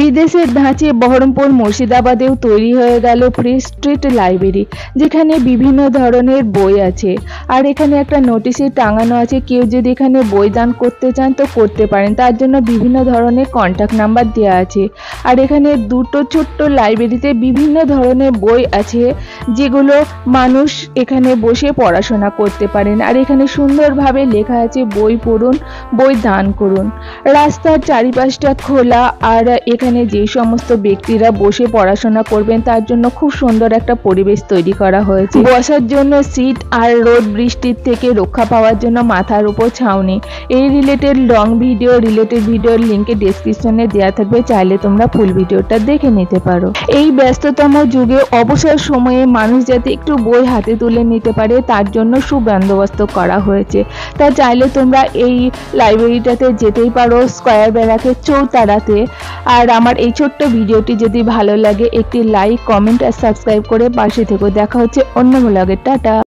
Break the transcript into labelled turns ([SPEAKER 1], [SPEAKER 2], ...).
[SPEAKER 1] বিদেশের ধাঁচে বহরমপুর মুর্শিদাবাদেও তৈরি হয়ে গেল ফ্রি স্ট্রিট লাইব্রেরি, যেখানে বিভিন্ন ধরনের বই আছে। আর এখানে একটা নোটিশে টাঙানো আছে, কেউ যদি এখানে বই দান করতে চান তো করতে পারেন, তার জন্য বিভিন্ন ধরনের কন্ট্যাক্ট নাম্বার দেওয়া আছে। আর এখানে দুটো ছোট্ট লাইব্রেরিতে বিভিন্ন ধরনের বই আছে, যেগুলো মানুষ এখানে বসে পড়াশোনা করতে পারেন। আর এখানে সুন্দরভাবে লেখা আছে বই পড়ুন, বই দান করুন। রাস্তার চারিপাশটা খোলা, আর এখানে যে সমস্ত ব্যক্তিরা বসে পড়াশোনা করবেন তার জন্য খুব সুন্দর একটা পরিবেশ তৈরি করা হয়েছে। বসার জন্য সিট, আর রোদ বৃষ্টির থেকে রক্ষা পাওয়ার জন্য মাথার উপর ছাউনি। এই রিলেটেড ভিডিওর লিঙ্কে ডেসক্রিপশনে দেওয়া থাকবে, চাইলে তোমরা ফুল ভিডিওটা দেখে নিতে পারো। এই ব্যস্ততম যুগে অবসর সময়ে মানুষ যাতে একটু বই হাতে তুলে নিতে পারে তার জন্য সুবন্দোবস্ত করা হয়েছে। তা চাইলে তোমরা এই লাইব্রেরিটাতে যেতেই পারো, স্কয়ার ব্যারাকের চৌতারাতে। আর আমার এই ছোট্ট ভিডিওটি যদি ভালো লাগে একটি লাইক, কমেন্ট আর সাবস্ক্রাইব করে পাশে থেকো। দেখা হচ্ছে অন্য ব্লগে। টাটা।